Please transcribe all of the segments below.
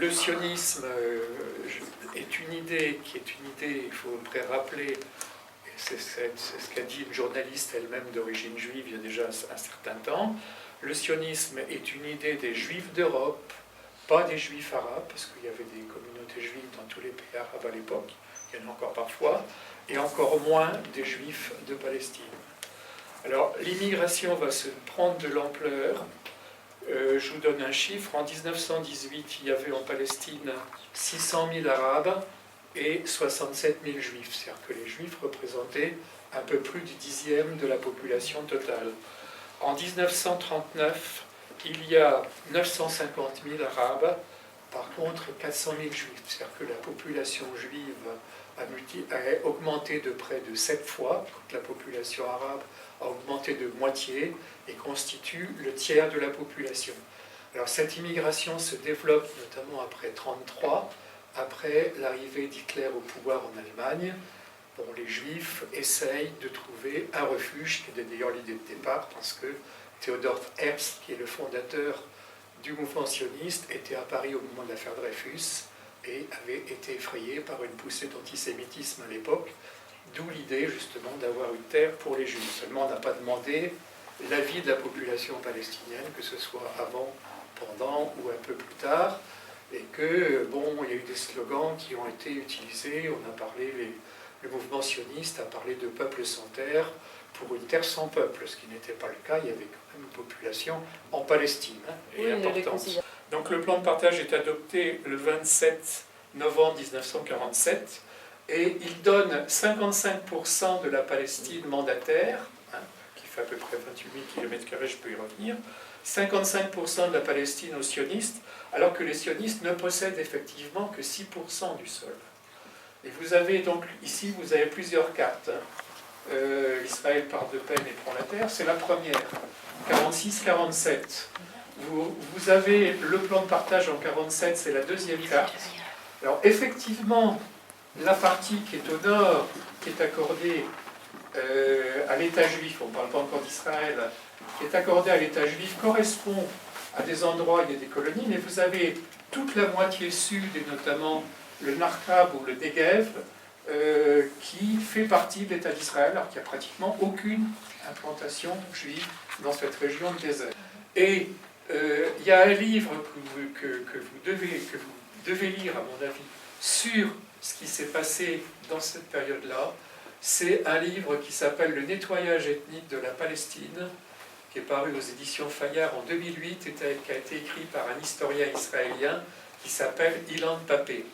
le sionisme est une idée il faut rappeler, et c'est ce qu'a dit une journaliste elle-même d'origine juive il y a déjà un certain temps, le sionisme est une idée des juifs d'Europe, pas des juifs arabes, parce qu'il y avait des communautés juives dans tous les pays arabes à l'époque, il y en a encore parfois, et encore moins des juifs de Palestine. Alors l'immigration va se prendre de l'ampleur. Je vous donne un chiffre. En 1918, il y avait en Palestine 600 000 Arabes et 67 000 Juifs. C'est-à-dire que les Juifs représentaient un peu plus du dixième de la population totale. En 1939, il y a 950 000 Arabes, par contre 400 000 Juifs. C'est-à-dire que la population juive a augmenté de près de 7 fois, quand la population arabe a augmenté de moitié et constitue le tiers de la population. Alors cette immigration se développe notamment après 1933, après l'arrivée d'Hitler au pouvoir en Allemagne. Bon, les Juifs essayent de trouver un refuge, qui était d'ailleurs l'idée de départ, parce que Theodor Herzl, qui est le fondateur du mouvement sioniste, était à Paris au moment de l'affaire Dreyfus et avait été effrayé par une poussée d'antisémitisme à l'époque, d'où l'idée justement d'avoir une terre pour les Juifs. Seulement on n'a pas demandé l'avis de la population palestinienne, que ce soit avant, pendant ou un peu plus tard, et que, bon, il y a eu des slogans qui ont été utilisés, on a parlé, le mouvement sioniste a parlé de peuple sans terre pour une terre sans peuple, ce qui n'était pas le cas, il y avait quand même une population en Palestine, et importante. Donc le plan de partage est adopté le 27 novembre 1947, et il donne 55% de la Palestine mandataire, qui fait à peu près 28 000 km², je peux y revenir, 55% de la Palestine aux sionistes, alors que les sionistes ne possèdent effectivement que 6% du sol. Et vous avez donc, ici, vous avez plusieurs cartes. Israël part de peine et prend la terre, c'est la première, 46-47. Vous avez le plan de partage en 47, c'est la deuxième carte. Alors effectivement, la partie qui est au nord, qui est accordée à l'État juif, on ne parle pas encore d'Israël, qui est accordée à l'État juif, correspond à des endroits où il y a des colonies, mais vous avez toute la moitié sud, et notamment le Narkab ou le Negev, qui fait partie de l'État d'Israël, alors qu'il n'y a pratiquement aucune implantation juive dans cette région de désert. Et il y a un livre que vous devez lire, à mon avis, sur ce qui s'est passé dans cette période-là. C'est un livre qui s'appelle « Le nettoyage ethnique de la Palestine », qui est paru aux éditions Fayard en 2008 et qui a été écrit par un historien israélien qui s'appelle Ilan Papé.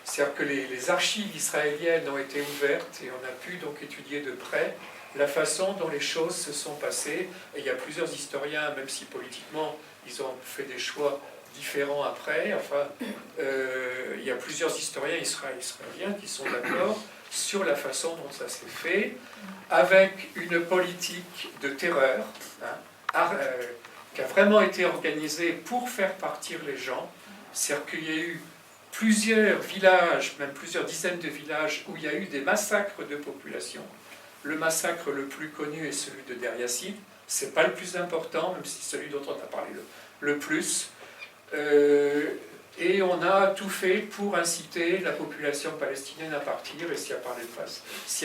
C'est-à-dire que les archives israéliennes ont été ouvertes et on a pu donc étudier de près la façon dont les choses se sont passées. Et il y a plusieurs historiens, même si politiquement ils ont fait des choix différents après, enfin, il y a plusieurs historiens israéliens qui sont d'accord sur la façon dont ça s'est fait, avec une politique de terreur qui a vraiment été organisée pour faire partir les gens. C'est-à-dire qu'il y a eu plusieurs villages, même plusieurs dizaines de villages, où il y a eu des massacres de population. Le massacre le plus connu est celui de Der Yassin. Ce n'est pas le plus important, même si c'est celui dont on a parlé le plus. Et on a tout fait pour inciter la population palestinienne à partir, et si elle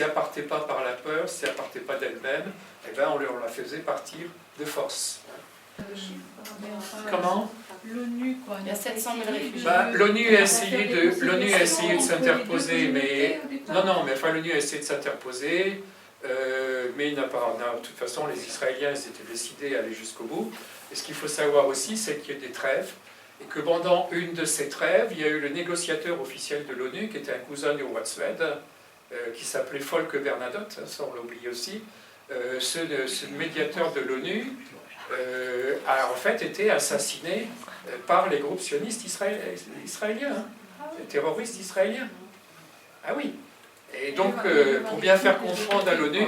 ne partait pas par la peur, si elle ne partait pas d'elle-même, eh ben on la faisait partir de force. Comment ? L'ONU, quoi. Il y a 700 000 réfugiés. L'ONU a essayé de s'interposer, mais... Non, mais enfin l'ONU a essayé de s'interposer, mais de toute façon les Israéliens s'étaient décidés à aller jusqu'au bout. Et ce qu'il faut savoir aussi, c'est qu'il y a des trêves, et que pendant une de ces trêves, il y a eu le négociateur officiel de l'ONU, qui était un cousin du roi de Suède, qui s'appelait Folke Bernadotte, ça on l'oublie aussi. Ce médiateur de l'ONU a en fait été assassiné par les groupes sionistes israéliens, les terroristes israéliens. Ah oui. Et donc, pour bien faire comprendre à l'ONU,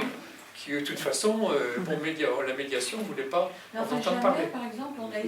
qui de toute façon, la médiation ne voulait pas en entendre parler. Par exemple, on a